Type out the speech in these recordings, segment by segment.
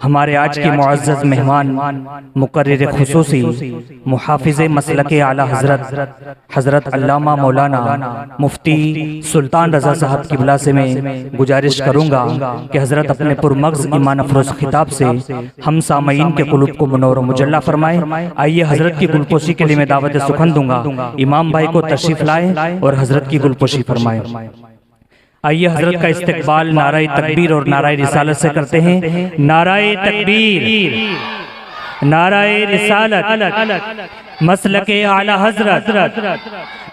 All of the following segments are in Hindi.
हमारे आज के मुअज़्ज़ज़ मेहमान मुक़र्रिर ख़ुसूसी मुहाफ़िज़ मसलके आला हज़रत अल्लामा मौलाना मुफ्ती सुल्तान रज़ा साहब क़िबला से मैं गुजारिश करूँगा कि हज़रत अपने पुरमग़्ज़ ईमान अफ़रोज़ ख़िताब से हम सामईन के क़ुलूब को मुनव्वर मुजल्ला फ़रमाएँ। आइए हज़रत की गुलपोशी के लिए मैं दावत सुखन दूँगा। इमाम भाई को तशरीफ़ लाएँ और हज़रत की गुलपोशी फ़रमाएँ। आइए हजरत का इस्तकबाल नाराए तकबीर और नाराए रिसालत से करते हैं। नाराए तकबीर, नाराए रिसालत, मसलके आला हजरत,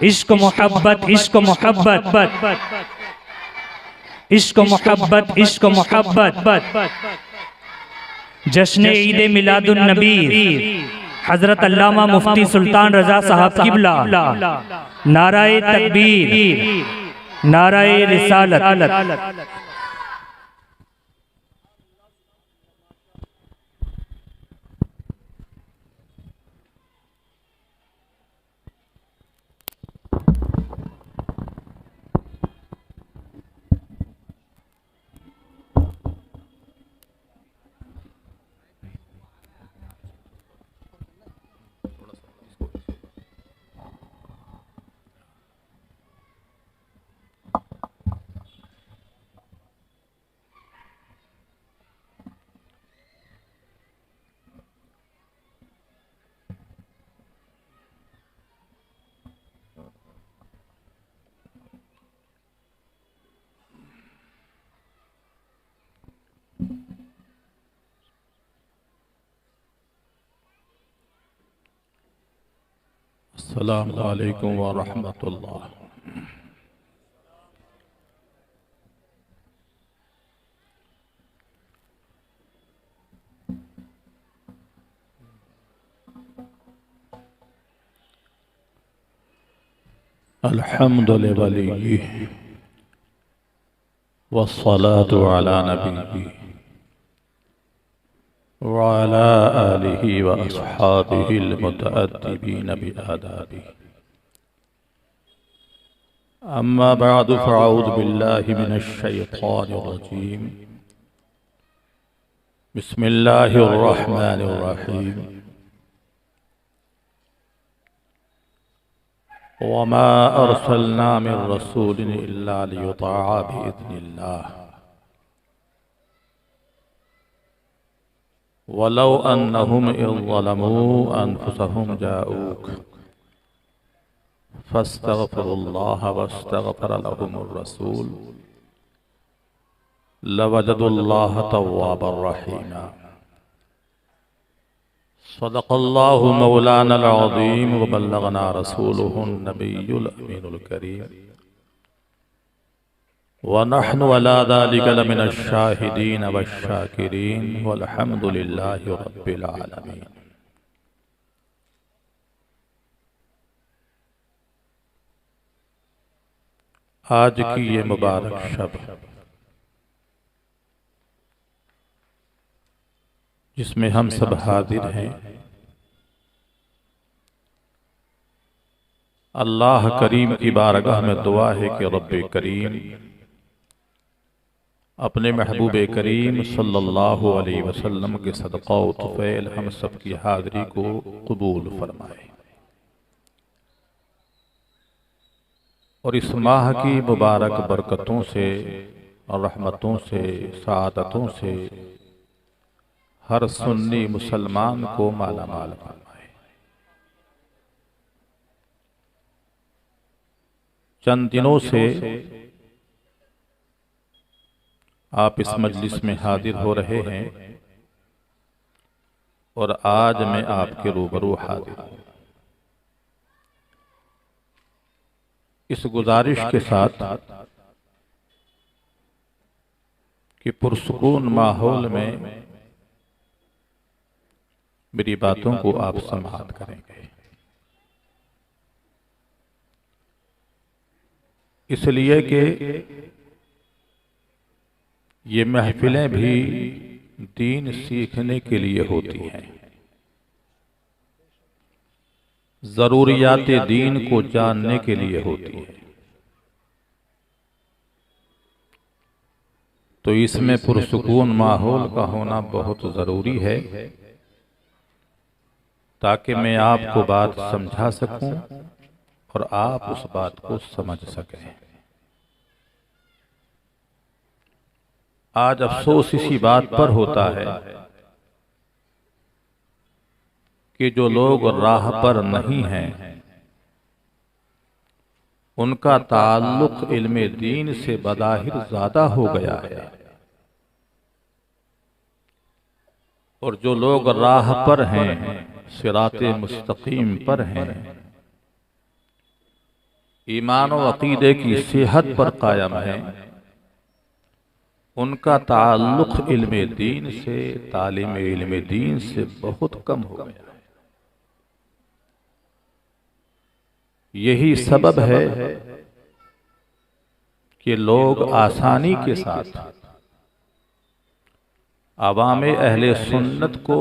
इश्क मोहब्बत, इश्क मोहब्बत, इश्क मोहब्बत, इश्क मोहब्बत। जश्न ईद मिलादुन नबी हजरत अल्लामा मुफ्ती सुल्तान रज़ा साहब क़िबला। नाराए तकबीर, नाराए रिसालत। अस्सलामु अलैकुम व रहमतुल्लाह। अल्हम्दुलिल्लाह वली वस्सलातु अला नबी व अला आलिहि व अस्हाबिहिल मुतअद्दिबीन बिआदाबी। अम्मा बअदु फ़अऊज़ु बिल्लाहि मिनश शैतानिर रजीम। बिस्मिल्लाहिर रहमानिर रहीम। वमा अरसलना मिन रसूलिन इल्ला लियुताअ बिइज़्निल्लाह वलौ अन्नहुम इज़ ज़लमू अनफुसहुम जाऊक फस्तग़फ़िरुल्लाह वस्तग़फ़र लहुमुर रसूल लवजदुल्लाह तव्वाबर रहीमा। सदक़ल्लाहु मौलाना अज़ीम व बल्लगना रसूलुहुन नबियुल अमीनुल करीम व नहनु अला ज़ालिका लमिनश शाहिदीन वश्शाकिरीन वल्हम्दुलिल्लाहि रब्बिल आलमीन। आज की ये मुबारक शब जिसमें हम सब हाजिर हैं, अल्लाह करीम की बारगाह में दुआ है कि रब्बे करीम अपने महबूब करीम सल्लल्लाहु अलैहि वसल्लम के सदक़ा व तुफ़ैल हम सब की हाज़िरी को कबूल फरमाए और इस माह की मुबारक बरकतों से और रहमतों से, सआदतों से हर सुन्नी मुसलमान को माला माल फरमाए। चंद दिनों से आप इस मजलिस में हाजिर हो रहे हैं और आज मैं आपके रूबरू हाजिर हूं इस गुजारिश के साथ कि पुरसुकून माहौल में मेरी बातों को आप समाअत करेंगे। इसलिए कि ये महफिलें भी दीन सीखने के लिए होती हैं, ज़रूरियात दीन को जानने के लिए होती है। तो इसमें पुरसुकून माहौल का होना बहुत ज़रूरी है, ताकि मैं आपको बात समझा सकूं और आप उस बात को समझ सकें। आज अफसोस इसी बात पर होता है कि जो लोग राह पर नहीं हैं, उनका ताल्लुक इल्मे दीन से बदाहिर ज्यादा हो गया है, और जो लोग राह पर हैं, सिराते मुस्तकीम पर हैं, ईमान व अकीदे की सेहत पर कायम हैं, उनका ताल्लुक इल्मे दीन से, तालीम इल्मे दीन से बहुत कम हो गया है। यही सबब है कि लोग आसानी के साथ अवामे अहले सुन्नत को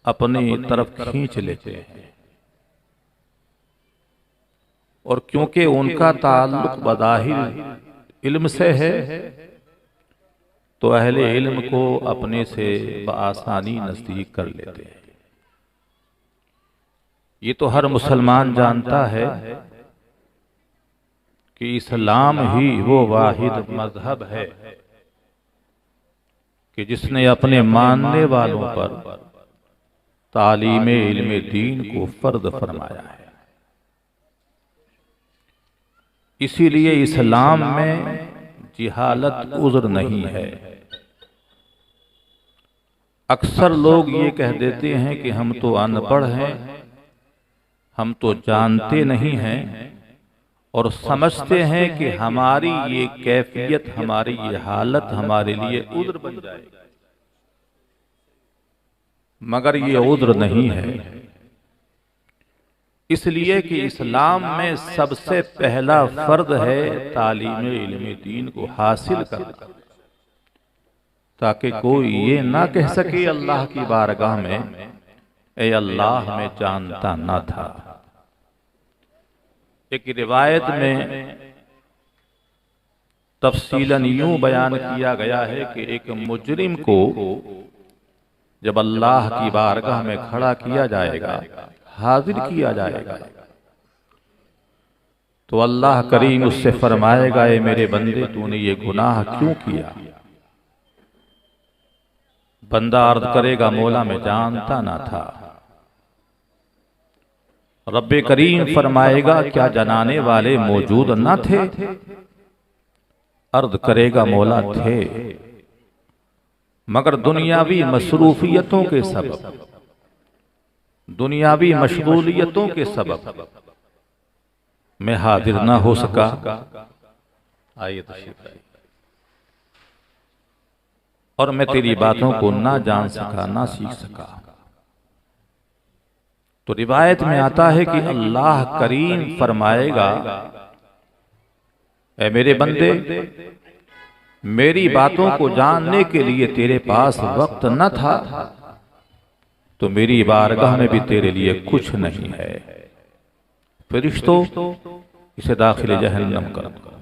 अपनी तरफ खींच लेते हैं, और क्योंकि उनका ताल्लुक बदाहिर इल्म से है, तो अहले इल्म को अपने से बआसानी नजदीक कर लेते हैं। ये तो हर मुसलमान जानता है कि इस्लाम ही वो वाहिद मजहब है कि जिसने अपने मानने वालों पर तालीम इल्मे दीन को फर्द फरमाया है। इसीलिए इस्लाम में जिहालत उज़्र नहीं है। अक्सर लोग ये कह देते हैं कि हम तो अनपढ़ हैं, हम तो जानते नहीं हैं, और समझते हैं कि हमारी ये कैफियत, हमारी ये हालत हमारे लिए उज़्र बन जाएगी, मगर ये उज़्र नहीं है। इसलिए कि इस्लाम में सबसे पहला फर्ज है तालीम इल्मे दीन को हासिल करना, ताकि कोई ये ना कह सके अल्लाह की बारगाह में, ए अल्लाह मैं जानता ना था। एक रिवायत में तफसीलन यूं बयान किया गया है कि एक मुजरिम को जब अल्लाह की बारगाह में खड़ा किया जाएगा, हाजिर किया जाएगा, तो अल्लाह करीम उससे फरमाएगा, ए मेरे बंदे तूने ये गुनाह क्यों किया? बंदा अर्ज करेगा, मौला मैं जानता ना था। रब्बे करीम फरमाएगा, क्या जनाने वाले मौजूद न थे? अर्ज करेगा, मौला थे, मगर दुनियावी मसरूफियतों के सबब, दुनियावी मशगूलियतों के सबब मैं हाजिर ना हो सका। आइए तशरीफ, और मैं तेरी बातों को ना जान सका, ना सीख सका। तो रिवायत में आता है कि अल्लाह करीम फरमाएगा, ऐ मेरे बंदे, मेरी बातों को जानने के लिए तेरे पास वक्त न था, तो मेरी बारगाह में भी तेरे लिए कुछ नहीं है। फरिश्तों, इसे दाखिल जहन्नम कर दो।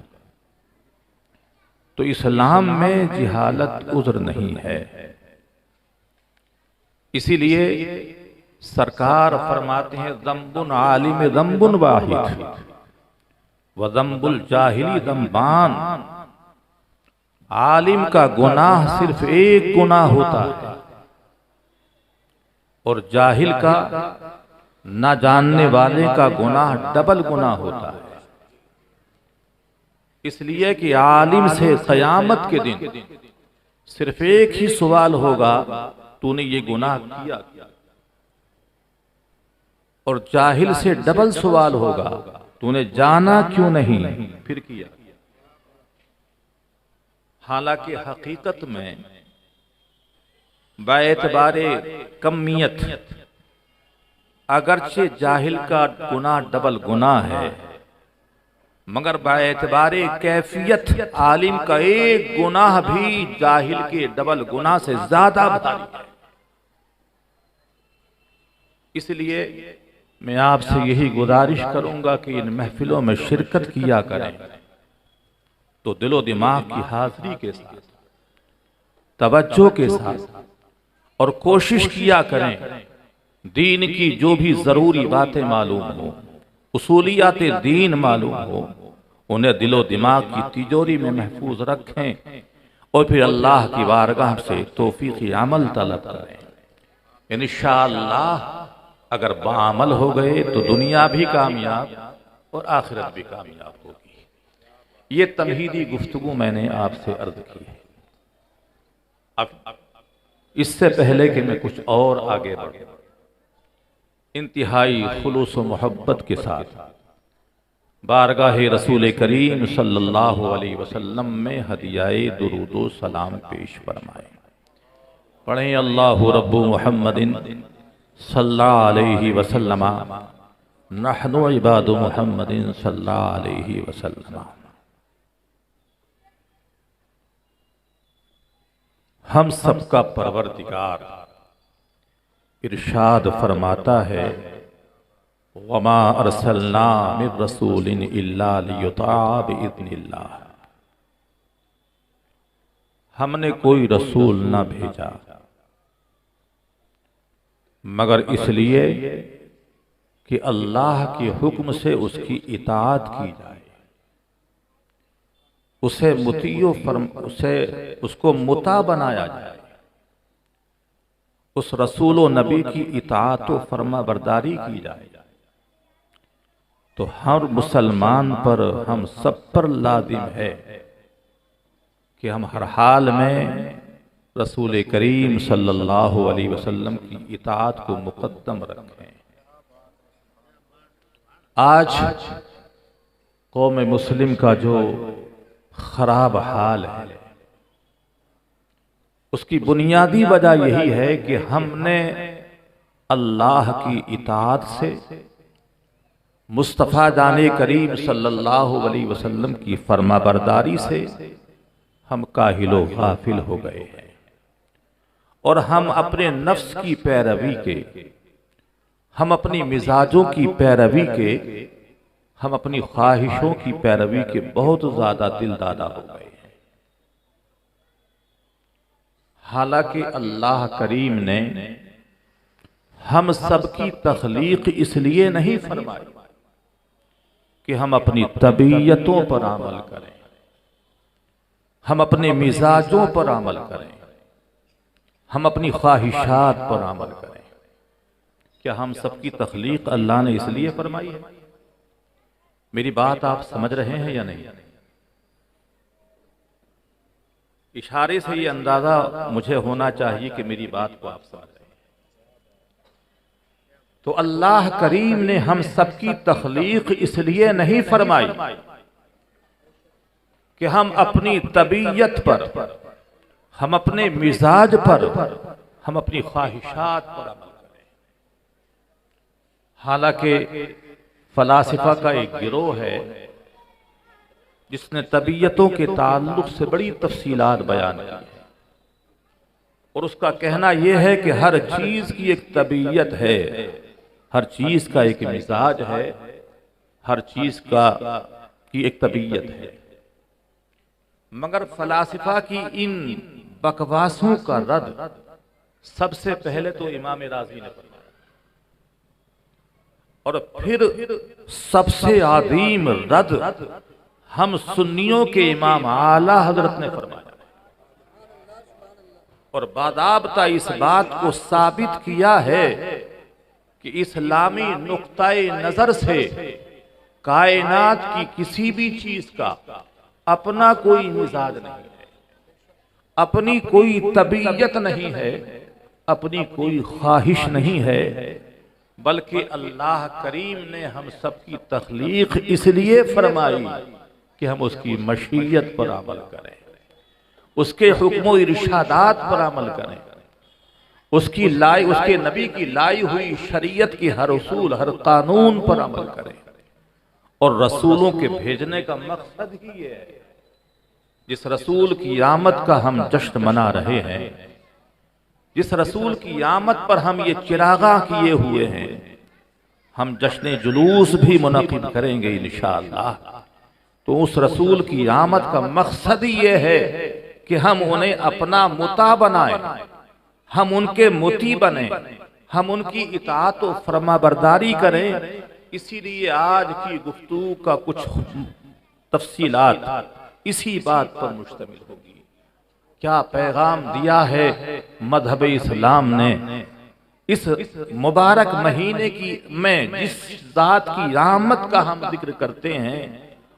तो इस्लाम में जिहालत उज़्र नहीं है। इसीलिए सरकार फरमाते हैं, ज़म्बुन आलिम ज़म्बुन वाहिद व ज़म्बुल जाहिली ज़म्बान। आलिम का गुनाह सिर्फ एक गुनाह होता है, और जाहिल का, ना जानने वाले का गुनाह डबल गुनाह होता है। इसलिए कि आलिम से क़यामत के दिन सिर्फ एक ही सवाल होगा, तूने ये गुनाह किया, और जाहिल से डबल सवाल होगा, तूने जाना क्यों नहीं फिर किया। हालांकि हकीकत में बाएतबारे कमियत अगरचे जाहिल का गुनाह डबल गुनाह है, मगर बाएतबारे कैफियत आलिम का एक गुनाह भी जाहिल के डबल गुनाह से ज्यादा भारी है। इसलिए मैं आपसे यही गुजारिश करूंगा कि इन महफिलों में शिरकत किया करें, तो दिलो दिमाग की हाजिरी के साथ तवज्जो के साथ और कोशिश किया करें दीन की जो भी जरूरी बातें मालूम हो, उसूलियात दीन मालूम हो, उन्हें दिलो दिमाग की तिजोरी में महफूज रखें और फिर अल्लाह की बारगाह से तौफीक अमल तलब करें। इंशाअल्लाह अगर बाअमल हो गए तो दुनिया भी कामयाब और आखिरत भी कामयाब होगी। ये तमहीदी गुफ्तगू मैंने आपसे अर्ज की है। अब इससे पहले कि मैं कुछ और आगे बढ़ूं, इंतहाई खुलूस व मोहब्बत के साथ बारगाह रसूल करीम सल्लल्लाहु अलैहि वसल्लम में हदियाए दुरूदो सलाम पेश फरमाए। पढ़ें अल्लाहु रब्बु मुहम्मदिन सल्लल्लाहु अलैहि वसल्लम नहनु इबादु मुहम्मदिन सल्लल्लाहु अलैहि वसल्लम। हम सबका परवरदिगार इरशाद फरमाता है, वमा अरसलना मिर रसूलिन इल्ला लियुता बिइज़्निल्लाह। हमने कोई रसूल न भेजा मगर इसलिए कि अल्लाह के हुक्म से उसकी इताअत की जाए, उसे मुतियो उसको मुता बनाया जाए, उस रसूल व नबी की इताअत व फरमा बरदारी की जाए। तो हर मुसलमान पर, हम सब पर लाजिम है कि हम हर हाल में रसूल करीम सल्लल्लाहु अलैहि वसल्लम की इताअत को मुकद्दम रखें। आज कौम मुस्लिम का जो खराब हाल है, उसकी बुनियादी वजह यही है कि हमने अल्लाह की इताअत से, मुस्तफ़ा जाने करीम सल्लल्लाहु अलैहि वसल्लम की फरमाबरदारी से हम काहिलो गाफिल हो गए हैं और हम अपने नफ्स की पैरवी के, हम अपनी मिजाजों की पैरवी के, हम अपनी ख्वाहिशों की पैरवी के बहुत ज्यादा दिलदादा हो गए हैं। हालांकि अल्लाह करीम ने हम सबकी तख्लीक इसलिए नहीं फरमाई कि हम अपनी तबीयतों पर अमल करें, हम अपने मिजाजों पर अमल करें, हम अपनी ख्वाहिशात पर अमल करें। क्या हम सबकी तख्लीक अल्लाह ने इसलिए फरमाई है? मेरी बात आप समझ रहे हैं या नहीं? इशारे से ये अंदाजा मुझे होना चाहिए कि मेरी बात को आप समझ रहे हैं। तो अल्लाह करीम ने हम सबकी तख्लीक इसलिए नहीं फरमाई कि हम अपनी तबीयत पर, हम अपने मिजाज पर, हम अपनी ख्वाहिशात पर अमल करें। हालांकि फलासिफा का एक गिरोह है जिसने तबीयतों के ताल्लुक से बड़ी तफसीलात बयान की है और उसका कहना यह है कि हर चीज की एक तबीयत है, हर चीज का एक मिजाज है, हर चीज की एक तबीयत है। मगर फलासिफा की इन बकवासों का रद्द सबसे पहले तो इमाम राज़ी ने फरमाया और फिर सबसे आदीम रद्द हम सुन्नियों के इमाम आला हजरत ने फरमाया और बादाबता इस बात को साबित किया है कि इस्लामी नुक्ताए नजर से कायनात की किसी भी चीज का अपना कोई मिजाज नहीं है, अपनी कोई तबीयत नहीं है, अपनी कोई ख्वाहिश नहीं है, बल्कि अल्लाह करीम ने हम सबकी तख्लीक इसलिए फरमाई कि हम उसकी मशीयत पर अमल करें, उसके हुक्म इरशादात पर अमल करें, उसके नबी की लाई हुई शरीयत की हर उसूल, हर कानून पर अमल करें। और रसूलों के भेजने का मकसद ही है, जिस रसूल की आमद का हम जश्न मना रहे हैं, जिस रसूल की आमद पर हम ये चिरागा किए हुए हैं, हम जश्न जुलूस भी मुनक़िद करेंगे इंशाअल्लाह। तो उस रसूल की आमद का मकसद ही ये है कि हम उन्हें अपना मुता बनाए, हम उनके मुती बने, हम उनकी इताअत और फरमाबरदारी करें। इसीलिए आज की गुफ्तगू का कुछ तफसीलात इसी बात पर मुश्तमिल होगी। क्या पैगाम दिया है मजहब इस्लाम ने इस मुबारक महीने की में जिस जात की रहमत का हम जिक्र करते हैं,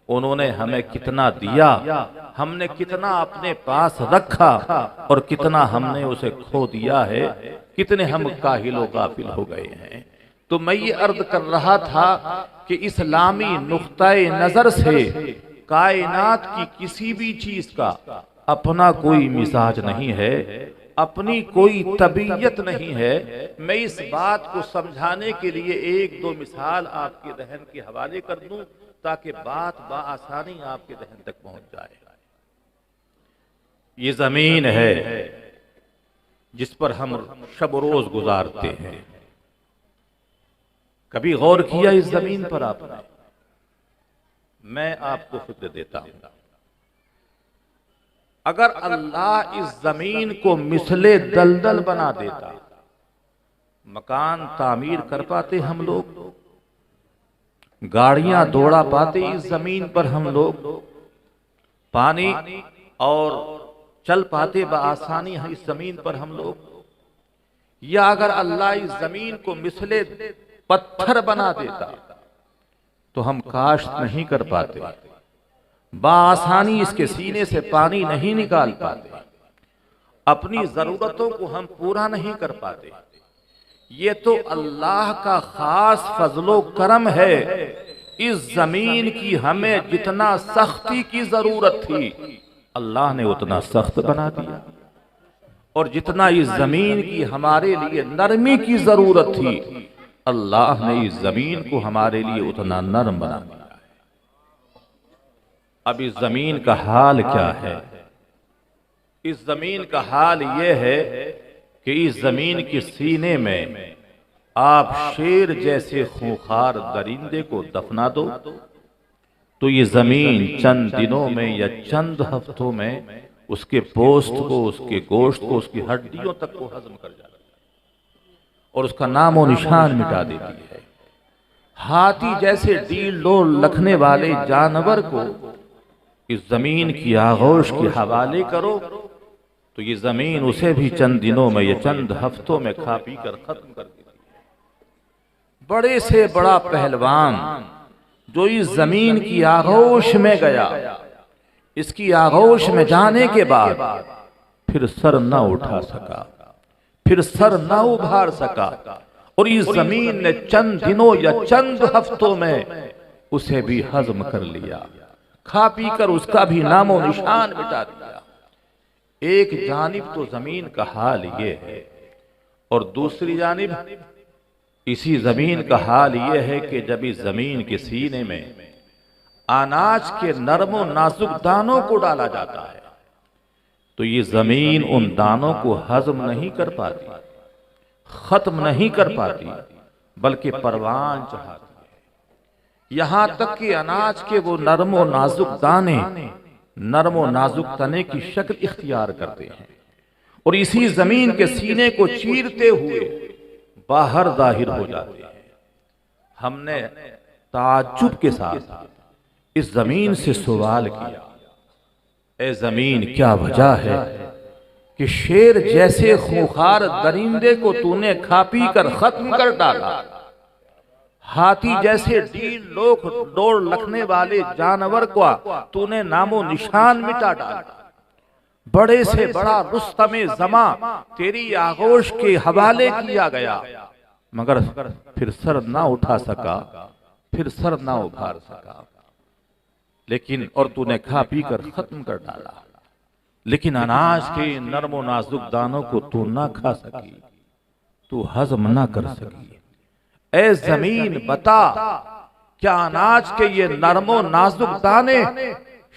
उन्होंने हमें कितना दिया, हमने कितना अपने पास रखा और कितना हमने उसे खो दिया है, कितने हम काहिलो गाफिल हो गए हैं। तो मैं ये अर्ज कर रहा था कि इस्लामी नुक्ताए नजर से कायनात की किसी भी चीज का अपना कोई मिजाज नहीं है, अपनी कोई तबीयत नहीं है। मैं इस बात को समझाने के लिए एक दो मिसाल आपके दहन के हवाले कर दूं ताकि बात बआसानी आपके दहन तक पहुंच जाए। ये जमीन है जिस पर हम शब रोज गुजारते हैं। कभी गौर किया इस जमीन पर आपने? मैं आपको फिक्र देता हूं, अगर अल्लाह इस जमीन को मिसले दलदल बना देता, मकान तामीर कर पाते हम लोग, गाड़ियां दौड़ा पाते इस जमीन पर हम लोग, पानी और चल पाते बआसानी इस जमीन पर हम लोग, या अगर अल्लाह इस जमीन को मिसले पत्थर बना देता तो हम काश्त नहीं कर पाते, बआसानी इसके सीने से पानी नहीं निकाल पाते, अपनी जरूरतों को हम पूरा नहीं कर पाते। ये तो अल्लाह का खास फजलो करम है। इस जमीन की हमें जितना सख्ती की जरूरत थी, अल्लाह ने उतना सख्त बना दिया, और जितना इस जमीन की हमारे लिए नरमी की जरूरत थी, अल्लाह ने इस जमीन को हमारे लिए उतना नरम बना दिया है। अब इस जमीन का हाल क्या है? इस जमीन का हाल यह है कि इस जमीन के सीने में आप शेर जैसे खूंखार दरिंदे को दफना दो तो ये जमीन चंद दिनों में या चंद हफ्तों में उसके पोस्त को, उसके गोश्त को, उसकी हड्डियों तक को हजम कर जाती है और उसका नामो निशान मिटा देती है। हाथी जैसे डील डोल रखने वाले जानवर को इस जमीन की आगोश के हवाले करो तो ये जमीन उसे भी चंद दिनों में या चंद हफ्तों में खा पी कर खत्म कर देती है। बड़े से बड़ा पहलवान जो इस जमीन की आगोश में गया, इसकी आगोश में जाने के बाद फिर सर न उठा सका, फिर सर न उभार सका, और इस जमीन ने चंद दिनों या चंद हफ्तों में उसे भी हजम कर लिया, खा पी कर उसका भी नामो निशान मिटा दिया। एक जानिब तो जमीन का हाल ये है, और दूसरी जानिब इसी जमीन का हाल ये है कि जब इस जमीन के सीने में अनाज के नरमो नाजुक दानों को डाला जाता है तो ये जमीन उन दानों को हजम नहीं कर पाती, खत्म नहीं कर पाती, बल्कि परवान चढ़ाती है। यहां तक कि अनाज के वो नरमो नाजुक दाने नरमो नाजुक तने की शक्ल इख्तियार करते हैं और इसी जमीन के सीने को चीरते हुए बाहर जाहिर हो जाते हैं। हमने ताज्जुब के साथ इस जमीन से सवाल किया, ए जमीन क्या वजह है कि शेर जैसे खूंखार दरिंदे को तूने खा पी कर खत्म कर डाला, हाथी जैसे डील लोग डोर रखने वाले जानवर को तूने नामो निशान मिटा डाला, बड़े से बड़ा रुस्तमे जमा तेरी आगोश के हवाले किया गया, मगर फिर सर ना उठा सका, फिर सर ना उभार सका, लेकिन और तूने खा पी कर खत्म कर डाला, लेकिन अनाज के नरमो नाजुक दानों को तू ना खा सकी, तू हजम ना कर सकी। ए जमीन बता, क्या अनाज के ये नरमो नाजुक दाने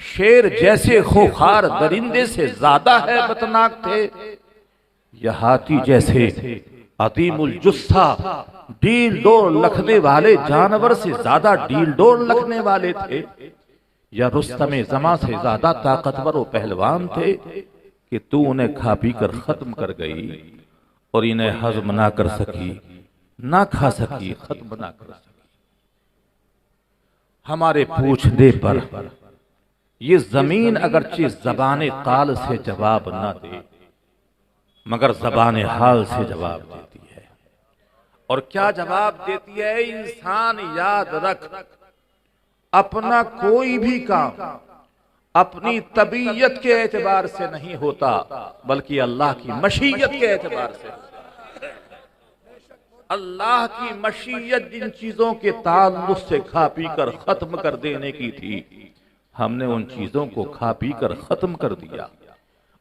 शेर जैसे खूंखार दरिंदे से ज्यादा है बतनाक थे, या हाथी जैसे अतीमुल जुस्सा डील डोल रखने वाले जानवर से ज्यादा डील डोल रखने वाले थे, या रुस्तमे जमा से ज्यादा ताकतवर और पहलवान थे? कि तू उन्हें खा पी कर खत्म कर गई और इन्हें हजम ना कर सकी, ना खा सकी, खत्म ना कर सकी। हमारे पूछने पर ये जमीन अगरचे ज़बाने काल से जवाब ना दे, मगर ज़बाने हाल से जवाब देती है। और क्या जवाब देती है? इंसान याद रख, अपना कोई भी काम अपनी तबीयत के एतबार से नहीं होता, बल्कि अल्लाह की मशीयत के एतबार से। अल्लाह की मशीयत जिन चीजों के ताल्लुक से खा पी कर खत्म कर देने की थी, हमने उन चीजों को खा पी कर खत्म कर दिया।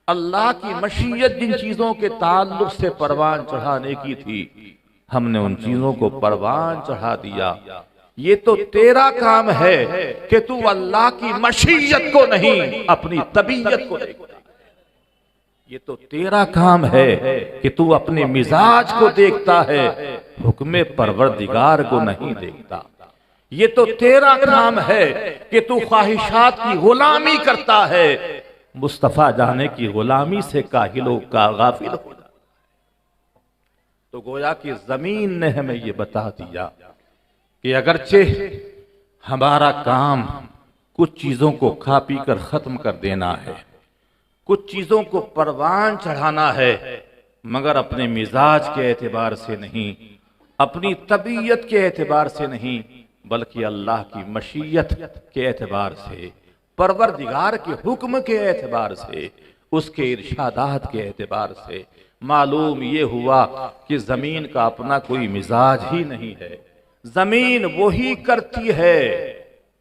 अल्लाह की मशीयत जिन चीजों के ताल्लुक से परवान चढ़ाने की थी, हमने उन चीजों को परवान चढ़ा दिया। ये तो तेरा काम है कि तू अल्लाह की मशीयत को नहीं, अपनी तबीयत को देखता। ये तो तेरा काम है कि तू अपने मिजाज को देखता है, हुक्म परवरदिगार को नहीं देखता। ये तो तेरा काम है कि तू ख्वाहिशात की गुलामी करता है, मुस्तफा जाने की गुलामी से काहिलो का गाफिल हो जाता। तो गोया कि जमीन ने हमें ये बता दिया कि अगरचे हमारा काम कुछ चीजों को खा पी कर खत्म कर देना है, कुछ चीजों को परवान चढ़ाना है, मगर अपने मिजाज के एतबार से नहीं, अपनी तबीयत के एतबार से नहीं, बल्कि अल्लाह की मशीयत के एतबार से, परवरदिगार के हुक्म के एतबार से, उसके इरशादात के एतबार से। मालूम ये हुआ कि जमीन का अपना कोई मिजाज ही नहीं है। जमीन वही करती है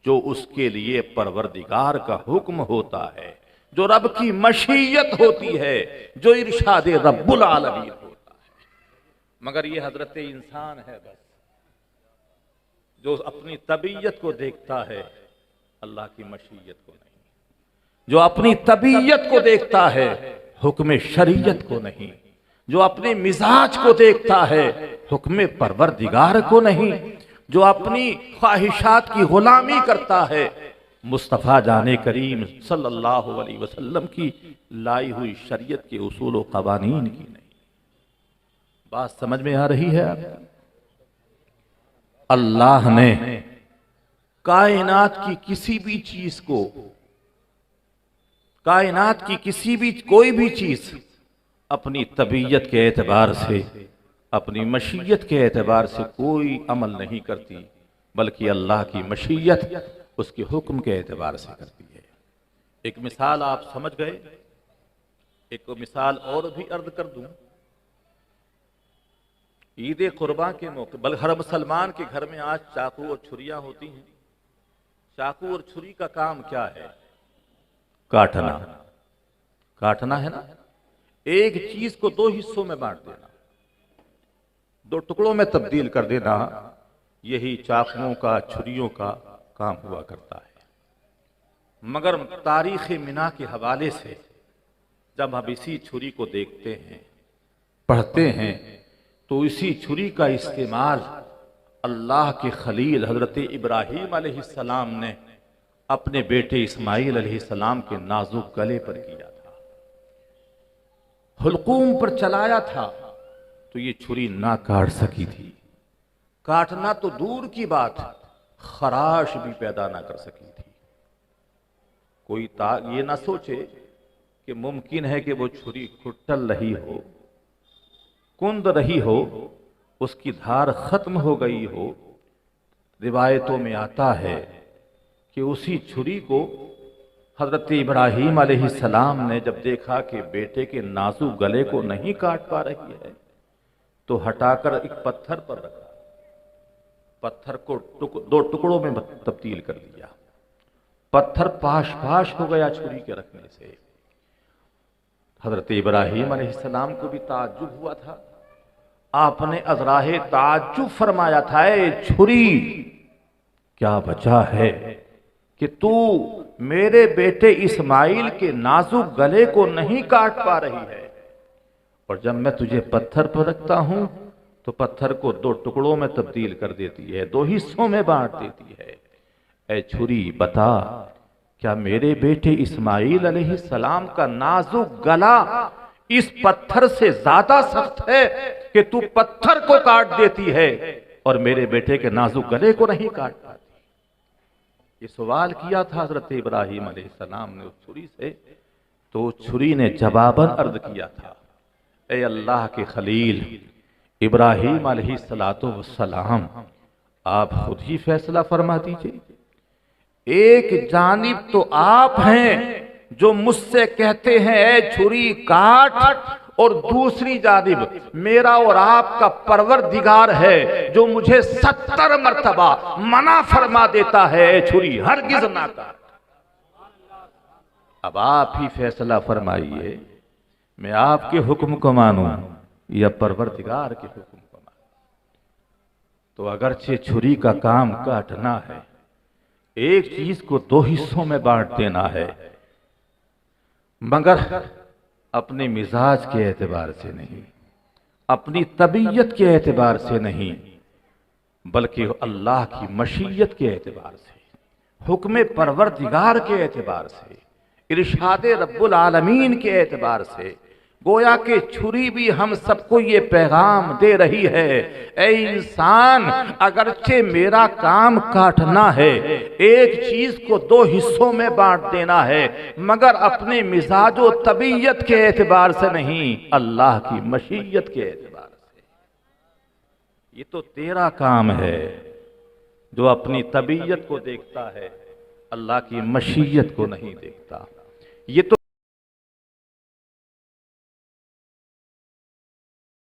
जो उसके लिए परवरदिगार का हुक्म होता है, जो रब की मशीयत होती है, जो इरशाद रब्बुल आलमीन होता है। मगर ये हजरत इंसान है बस, जो अपनी तबीयत को देखता है, अल्लाह की मशीयत को नहीं। जो अपनी तबीयत को देखता है, हुक्म शरीयत को नहीं। जो अपने मिजाज को देखता है, हुक्म परवरदिगार को नहीं। जो अपनी ख्वाहिशात की गुलामी करता है, मुस्तफ़ा जाने करीम सल्लल्लाहु अलैहि वसल्लम की लाई हुई शरीयत के उसूल व क़वानीन की नहीं। बात समझ में आ रही है? अल्लाह ने कायनात की किसी भी चीज को, कायनात की किसी भी कोई भी चीज अपनी तबीयत के एतबार से, अपनी मशीयत के एतबार से कोई अमल नहीं करती, बल्कि अल्लाह की मशीयत उसके हुक्म के एतबार से करती है। एक मिसाल आप समझ गए, एक मिसाल और भी अर्ज कर दूं। ईद कुर्बान के मौके, बल्कि हर मुसलमान के घर में आज चाकू और छुरियां होती हैं। चाकू और छुरी का काम क्या है? काटना। काटना है ना। एक चीज को दो हिस्सों में बांट देना, दो टुकड़ों में तब्दील कर देना, यही चाकुओं का, छुरियों का काम हुआ करता है। मगर तारीख मिना के हवाले से जब हम इसी छुरी को देखते हैं, पढ़ते हैं, तो इसी छुरी का इस्तेमाल अल्लाह के खलील हजरत इब्राहीम अलैहिस्सलाम ने अपने बेटे इस्माइल अलैहिस्सलाम के नाजुक गले पर किया था, हुल्कूम पर चलाया था, तो ये छुरी ना काट सकी थी। काटना तो दूर की बात, खराश भी पैदा ना कर सकी थी। कोई ये ना सोचे कि मुमकिन है कि वो छुरी कुटल रही हो, कुंद रही हो, उसकी धार खत्म हो गई हो। रिवायतों में आता है कि उसी छुरी को हजरत इब्राहीम अलैहिस्सलाम ने जब देखा कि बेटे के नाजुक गले को नहीं काट पा रही है, तो हटाकर एक पत्थर पर रखा, पत्थर को दो टुकड़ों में तब्दील कर दिया। पत्थर पाश पाश हो गया छुरी के रखने से। हजरत इब्राहीम अलैहिस्सलाम को भी ताज्जुब हुआ था। आपने अज़राहे ताज्जुब फरमाया था, ए छुरी, क्या वजह है कि तू मेरे बेटे इस्माइल के नाजुक गले को नहीं काट पा रही है, और जब मैं तुझे पत्थर पर रखता हूं तो पत्थर को दो टुकड़ों में तब्दील कर देती है, दो हिस्सों में बांट देती है। ए छुरी, बता क्या मेरे बेटे इस्माइल अलैहिस्सलाम का नाजुक गला इस पत्थर से ज्यादा सख्त है कि तू पत्थर को काट देती है और मेरे बेटे के नाजुक गले को नहीं काट पाती? ये सवाल किया था हजरत इब्राहिम अलैहिस्सलाम ने उस छुरी से, तो छुरी ने जवाबन अर्ज किया था, ए अल्लाह के खलील इब्राहिम अलैहिस्सलाम, आप खुद ही फैसला फरमा दीजिए। एक जानिब तो आप हैं जो मुझसे कहते हैं ए छुरी काट, और दूसरी जानिब मेरा और आपका परवरदिगार है जो मुझे 70 मर्तबा मना फरमा देता है ए छुरी हरगिज ना काट। अब आप ही फैसला फरमाइए, मैं आपके हुक्म को मानूं या परवरदिगार के हुक्म को मानूं? तो अगरचे छुरी का काम काटना है, एक चीज को 2 हिस्सों में बांट देना है, मगर अपने मिजाज के एतबार से नहीं, अपनी तबीयत के एतबार से नहीं, बल्कि अल्लाह की मशीयत के एतबार से, हुक्म परवरदिगार के एतबार से, इरशाद रब्बुल आलमीन के एतबार से। गोया के छुरी भी हम सबको ये पैगाम दे रही है, ए इंसान, अगरचे मेरा काम काटना है, एक चीज को 2 हिस्सों में बांट देना है, मगर अपने मिजाजो तबीयत के एतबार से नहीं, अल्लाह की मशीयत के एतबार से। ये तो तेरा काम है जो अपनी तबीयत को देखता है, अल्लाह की मशीयत को नहीं देखता। ये तो